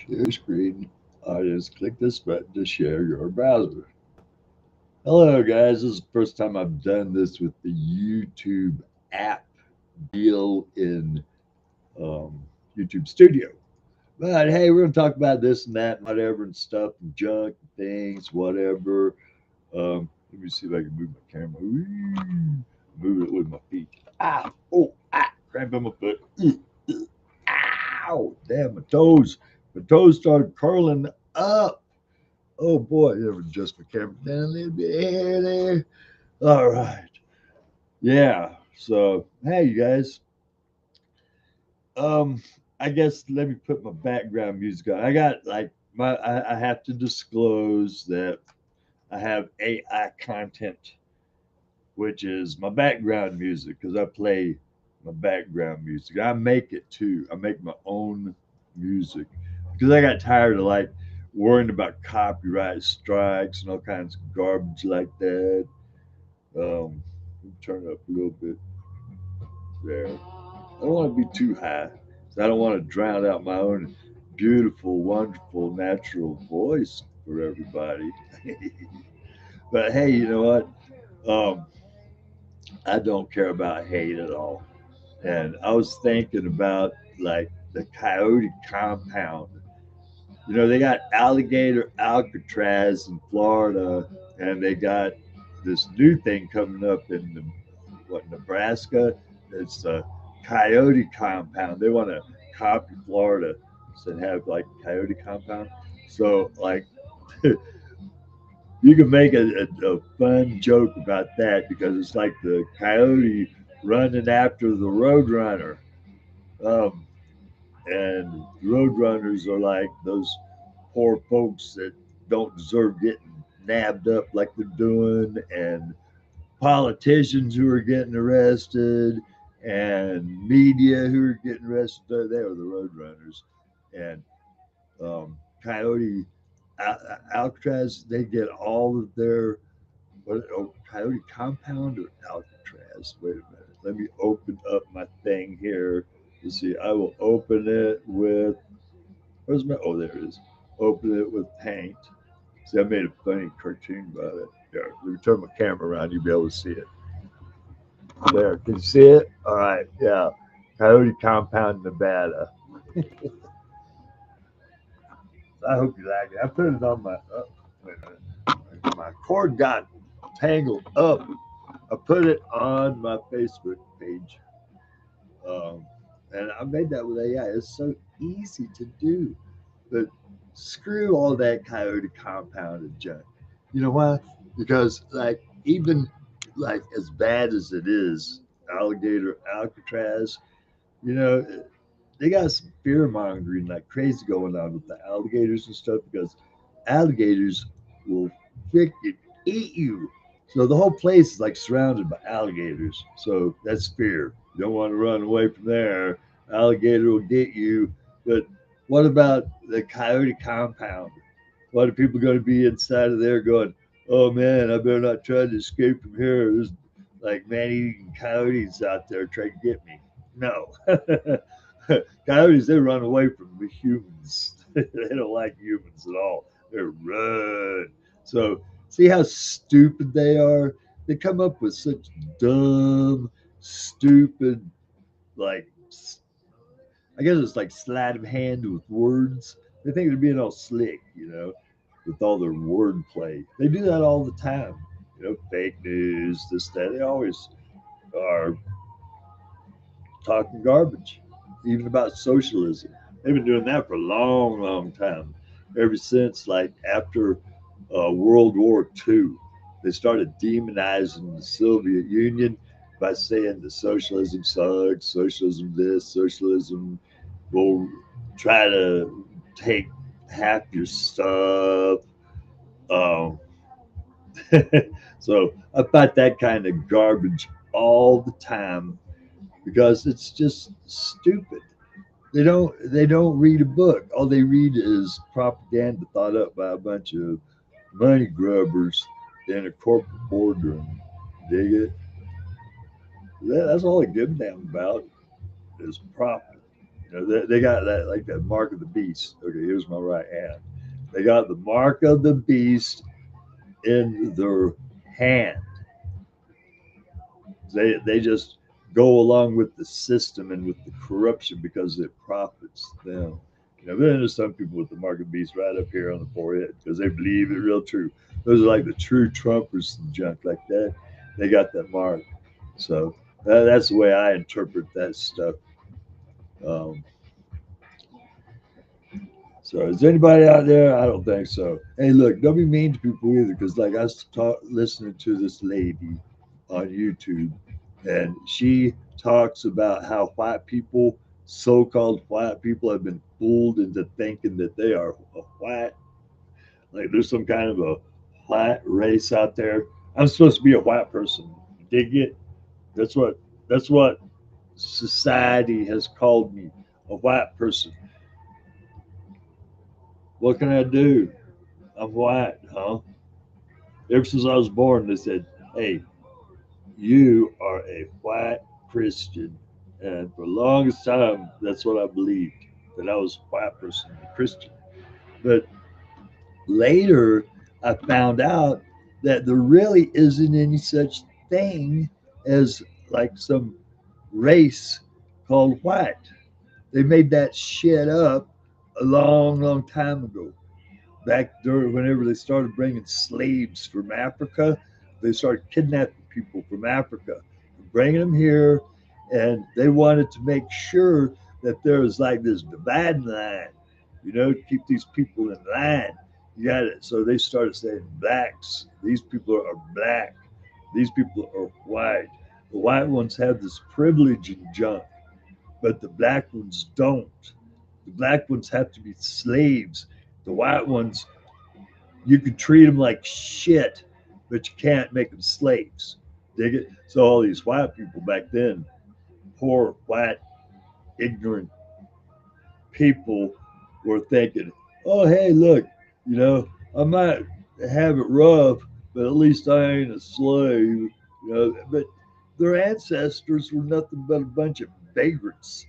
Share screen. I just click this button to share your browser. Hello, guys. This is the first time I've done this with the YouTube app deal in YouTube Studio. But hey, we're going to talk about this and that, and whatever, and stuff, and junk, and things, whatever. Let me see if I can move my camera. Whee! Move it with my feet. Ah, oh, ah, cramp in my foot. Ow, damn, my toes. My toes started curling up. Oh boy, you ever adjust my camera down a little bit here, there. All right. Yeah. So hey you guys. Um I guess let me put my background music on. I got like I have to disclose that I have AI content, which is my background music, because I play my background music. I make it too. I make my own music because I got tired of like worrying about copyright strikes and all kinds of garbage like that. Turn it up a little bit there. I don't want to be too high. I don't want to drown out my own beautiful, wonderful, natural voice for everybody. But hey, you know what? Um, I don't care about hate at all. And I was thinking about like the coyote compound. You know, they got alligator Alcatraz in Florida, and they got this new thing coming up in Nebraska. It's a coyote compound. They want to copy Florida and have like coyote compound. So like you can make a fun joke about that because it's like the coyote running after the roadrunner. Um, and roadrunners are like those poor folks that don't deserve getting nabbed up like they're doing, and politicians who are getting arrested, and media who are getting arrested. They are the roadrunners. And Coyote Alcatraz, they get all of their Coyote Compound or Alcatraz. Wait a minute. Let me open up my thing here. Let's see. I will open it with. Where's my? Oh, there it is. Open it with paint. See, I made a funny cartoon about it. There. Let me turn my camera around. You'll be able to see it. There. Can you see it? All right. Yeah. Coyote Compound, Nevada. I hope you like it. I put it on my. Oh, wait a minute. My cord got tangled up. I put it on my Facebook page. Um, and I made that with AI. It's so easy to do. But screw all that coyote compounded junk. You know why? Because like even like as bad as it is, alligator Alcatraz, you know, they got some fear mongering like crazy going on with the alligators and stuff because alligators will freaking eat you. So the whole place is like surrounded by alligators. So that's fear. You don't want to run away from there. Alligator will get you. But what about the coyote compound? What are people going to be inside of there going, oh man, I better not try to escape from here. There's like man eating coyotes out there trying to get me. No. Coyotes, they run away from the humans. They don't like humans at all. They run. So see how stupid they are? They come up with such dumb, stupid, like I guess it's like sleight of hand with words. They think they're being all slick, with all their wordplay. They do that all the time. Fake news, this, that. They always are talking garbage, even about socialism. They've been doing that for a long, long time, ever since like after World War II. They started demonizing the Soviet Union by saying that socialism sucks, socialism this, socialism will try to take half your stuff. Um, so I fight that kind of garbage all the time because it's just stupid. They don't read a book. All they read is propaganda thought up by a bunch of money grubbers in a corporate boardroom. Dig it? That's all they give a damn about is profit. You know, they got that like that mark of the beast. Okay, here's my right hand. They got the mark of the beast in their hand. They just go along with the system and with the corruption because it profits them. You know, then there's some people with the mark of the beast right up here on the forehead because they believe it real true. Those are like the true Trumpers and junk like that. They got that mark. So that's the way I interpret that stuff. Um, so is anybody out there? I don't think so. Hey, look, don't be mean to people either, because like I was listening to this lady on YouTube, and she talks about how white people, so-called white people, have been fooled into thinking that they are a white, like there's some kind of a white race out there. I'm supposed to be a white person. Dig it? That's what that's what society has called me, a white person. What can I do? I'm white, huh? Ever since I was born, they said, "Hey, you are a white Christian," and for the longest time, that's what I believed, that I was a white person, a Christian. But later, I found out that there really isn't any such thing as like some race called white. They made that shit up a long, long time ago. Back during whenever they started bringing slaves from Africa, they started kidnapping people from Africa, bringing them here, and they wanted to make sure that there was like this dividing line, you know, to keep these people in line. You got it. So they started saying blacks. These people are black. These people are white. The white ones have this privilege and junk, but the black ones don't. The black ones have to be slaves. The white ones, you can treat them like shit, but you can't make them slaves. Dig it? So all these white people back then, poor white ignorant people, were thinking, "Oh, hey, look, you know, I might have it rough, but at least I ain't a slave." You know, but their ancestors were nothing but a bunch of vagrants,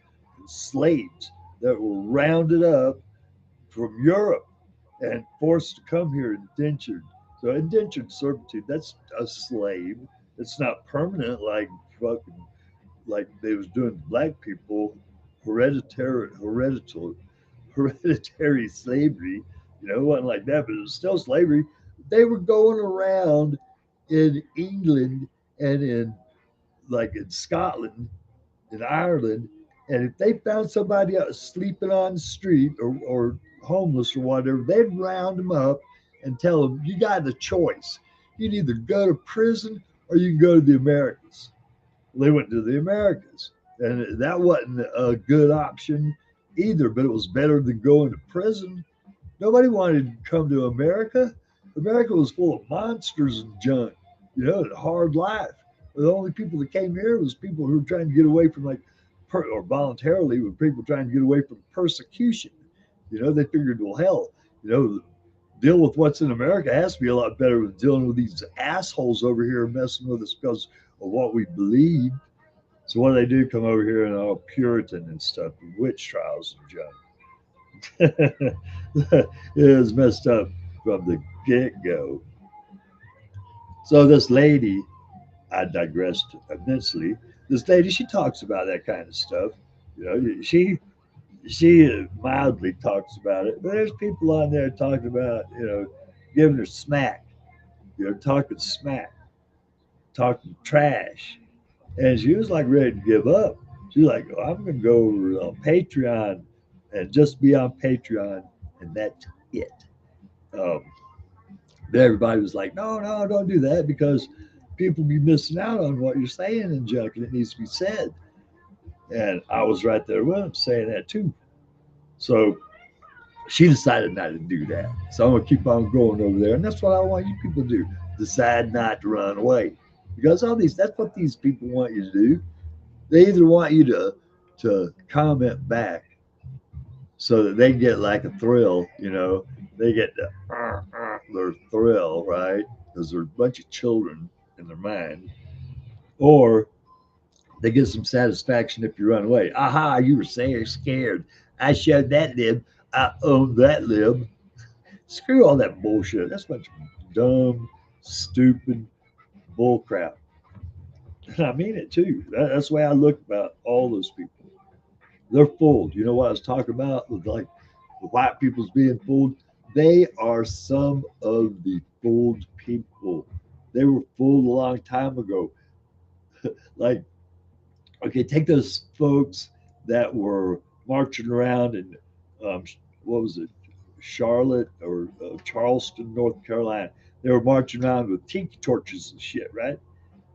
slaves that were rounded up from Europe and forced to come here indentured. So indentured servitude, that's a slave. It's not permanent like fucking like they was doing to black people, hereditary slavery. You know, it wasn't like that, but it was still slavery. They were going around in England and in like in Scotland, in Ireland, and if they found somebody else sleeping on the street or homeless or whatever, they'd round them up and tell them, "You got a choice. You can either go to prison or you can go to the Americas." Well, they went to the Americas, and that wasn't a good option either, but it was better than going to prison. Nobody wanted to come to America. America was full of monsters and junk, you know, a hard life. The only people that came here was people who were trying to get away from like, or voluntarily, were people trying to get away from persecution. You know, they figured, well, hell, you know, deal with what's in America has to be a lot better than dealing with these assholes over here messing with us because of what we believe. So what do they do? Come over here and all Puritan and stuff, witch trials and junk. It was messed up from the get go. So this lady, I digressed immensely. This lady, she talks about that kind of stuff. You know, she mildly talks about it, but there's people on there talking about, you know, giving her smack, you know, talking smack, talking trash, and she was like ready to give up. She's like, oh, "I'm going to go on Patreon and just be on Patreon, and that's it." Um, But everybody was like, "No, no, don't do that because people be missing out on what you're saying and junk, and it needs to be said." And I was right there with him saying that too. So she decided not to do that. So I'm gonna keep on going over there, and that's what I want you people to do: decide not to run away, because all these—that's what these people want you to do. They either want you to comment back so that they get like a thrill, you know, they get their thrill, right? Because they're a bunch of children in their mind, or They get some satisfaction if you run away. Aha, you were saying scared. I showed that lib. I own that lib. Screw all that bullshit. That's a bunch of dumb, stupid bull crap. And I mean it too. That's the way I look about all those people. They're fooled. You know what I was talking about with like the white people's being fooled? They are some of the fooled people. They were fooled a long time ago. Like, okay, take those folks that were marching around in, um, what was it, Charlotte or Charleston, North Carolina. They were marching around with tiki torches and shit, right?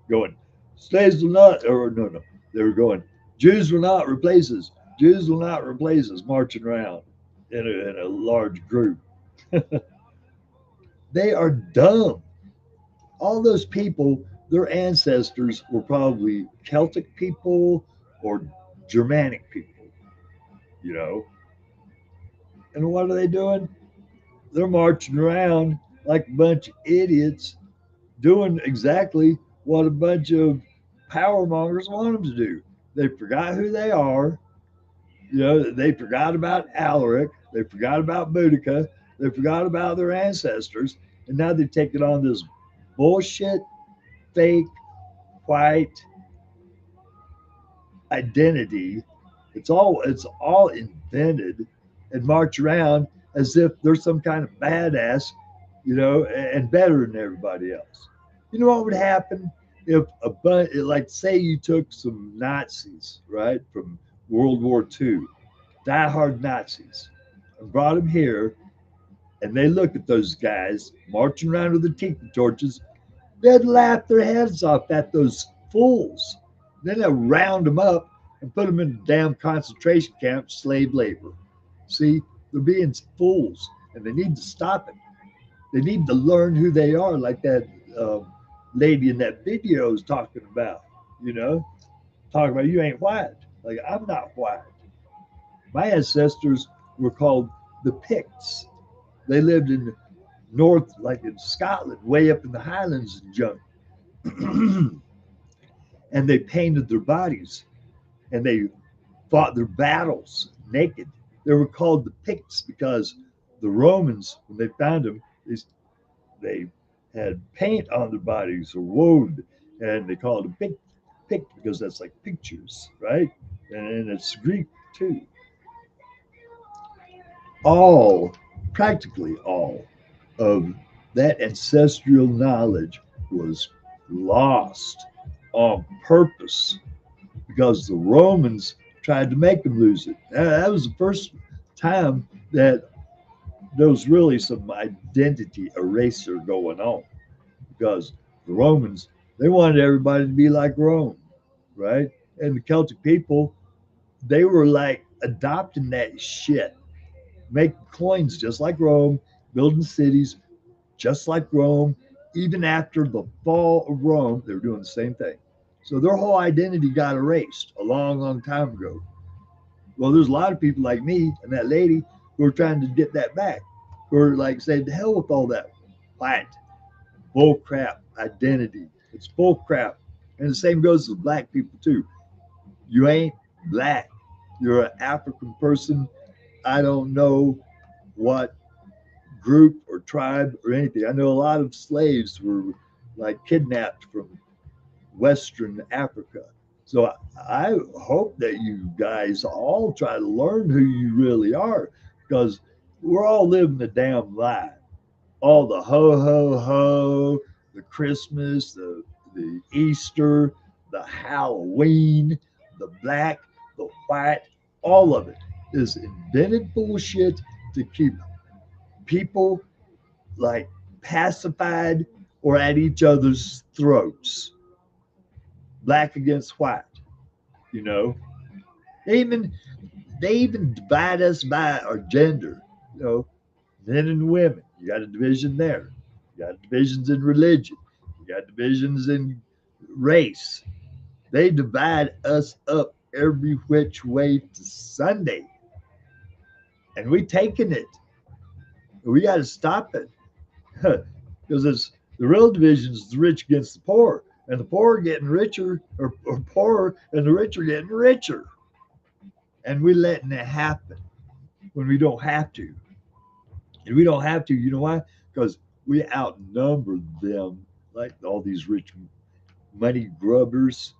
Going, slaves will not, or no, no, they were going, Jews will not replace us. Jews will not replace us, marching around in a large group. They are dumb. All those people, their ancestors were probably Celtic people or Germanic people, you know. And what are they doing? They're marching around like a bunch of idiots doing exactly what a bunch of power mongers want them to do. They forgot who they are. You know, they forgot about Alaric. They forgot about Boudica. They forgot about their ancestors. And now they've taken on this bullshit, fake, white identity. It's all invented and march around as if they're some kind of badass, you know, and better than everybody else. You know what would happen if a bunch, like, say you took some Nazis, right, from World War II, diehard Nazis, and brought them here, and they look at those guys marching around with the tiki torches, they'd laugh their heads off at those fools. Then they'll round them up and put them in damn concentration camps, slave labor. See, they're being fools, and they need to stop it. They need to learn who they are, like that lady in that video is talking about. You know, talking about you ain't white. Like, I'm not white. My ancestors were called the Picts. They lived in north, like in Scotland, way up in the Highlands and junk. And they painted their bodies and they fought their battles naked. They were called the Picts because the Romans, when they found them, they had paint on their bodies or woad, and they called them Pict because that's like pictures, right? And it's Greek too. All, practically all, of that ancestral knowledge was lost on purpose because the Romans tried to make them lose it. That was the first time that there was really some identity eraser going on because the Romans, they wanted everybody to be like Rome, right? And the Celtic people, they were like adopting that shit, making coins just like Rome, building cities just like Rome. Even after the fall of Rome, they were doing the same thing. So their whole identity got erased a long, long time ago. Well, there's a lot of people like me and that lady who are trying to get that back, who are like saying, "The hell with all that white bull crap identity. It's bull crap." And the same goes with black people too. You ain't black. You're an African person. I don't know what group or tribe or anything. I know a lot of slaves were like kidnapped from Western Africa. So I hope that you guys all try to learn who you really are because we're all living a damn lie. All the ho ho ho, the Christmas, the Easter, the Halloween, the black, the white, all of it is invented bullshit to keep people like pacified or at each other's throats. Black against white, you know. They even they even divide us by our gender, you know, men and women. You got a division there. You got divisions in religion. You got divisions in race. They divide us up every which way to Sunday. And we taking it. We got to stop it. Because it's the real division is the rich against the poor. and the poor are getting richer, or poorer, and the rich are getting richer. And we're letting it happen when we don't have to. And we don't have to, you know why? Because we outnumber them, like all these rich money grubbers,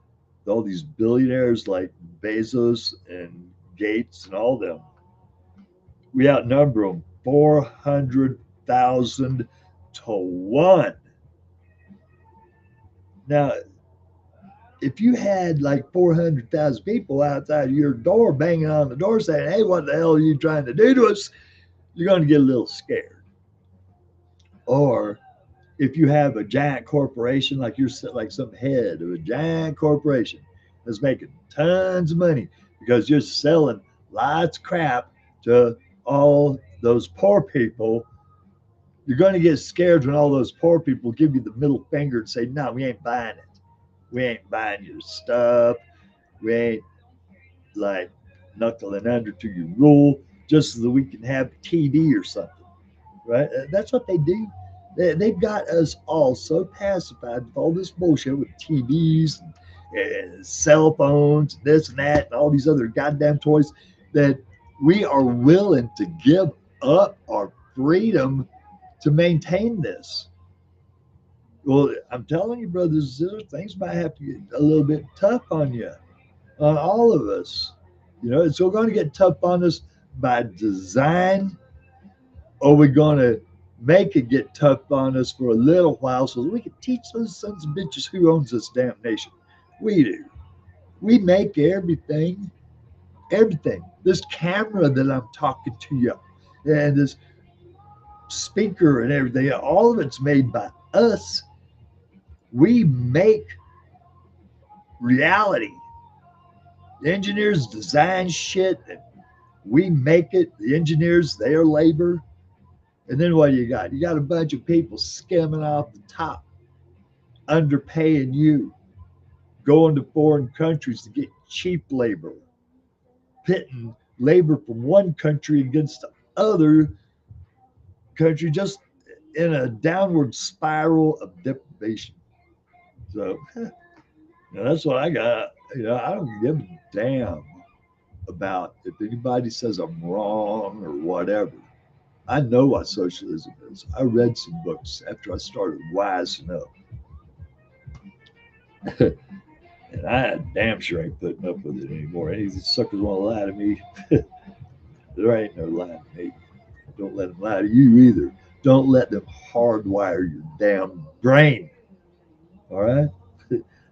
all these billionaires like Bezos and Gates and all them. We outnumber them 400,000 to 1. Now, if you had like 400,000 people outside your door banging on the door saying, hey, what the hell are you trying to do to us? You're going to get a little scared. Or if you have a giant corporation, like you're like some head of a giant corporation that's making tons of money because you're selling lots of crap to all those poor people, you're going to get scared when all those poor people give you the middle finger and say, no, we ain't buying it. We ain't buying your stuff. We ain't like knuckling under to your rule just so that we can have TV or something, right? That's what they do. They've got us all so pacified with all this bullshit with TVs and cell phones, and this and that, and all these other goddamn toys that we are willing to give up our freedom to maintain this. Well, I'm telling you, brothers and sisters, things might have to get a little bit tough on you, on all of us. You know, it's going to get tough on us by design, or we're going to make it get tough on us for a little while so that we can teach those sons of bitches who owns this damn nation. We do. We make everything, everything. This camera that I'm talking to you, and this speaker and everything, all of it's made by us. We make reality. The engineers design shit, and we make it. The engineers, their labor. And then what do you got? You got a bunch of people skimming off the top, underpaying you, going to foreign countries to get cheap labor, pitting labor from one country against the other country, just in a downward spiral of deprivation. So, that's what I got. I don't give a damn about if anybody says I'm wrong or whatever. I know what socialism is. I read some books after I started wising up. And I damn sure ain't putting up with it anymore. Any of these suckers want to lie to me. There ain't no lying to me. Don't let them lie to you either. Don't let them hardwire your damn brain. All right?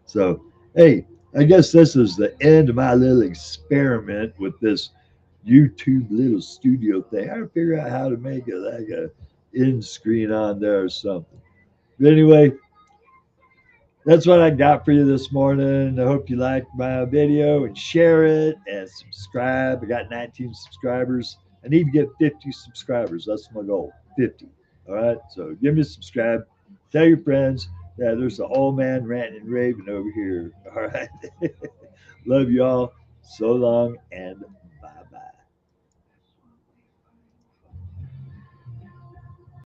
So, hey, I guess this is the end of my little experiment with this YouTube little studio thing. I gotta figure out how to make it like a end screen on there or something. But anyway, that's what I got for you this morning. I hope you liked my video and share it and subscribe. I got 19 subscribers. I need to get 50 subscribers. That's my goal. 50. All right. So give me a subscribe. Tell your friends. Yeah, there's the old man ranting and raving over here. All right. Love you all. So long and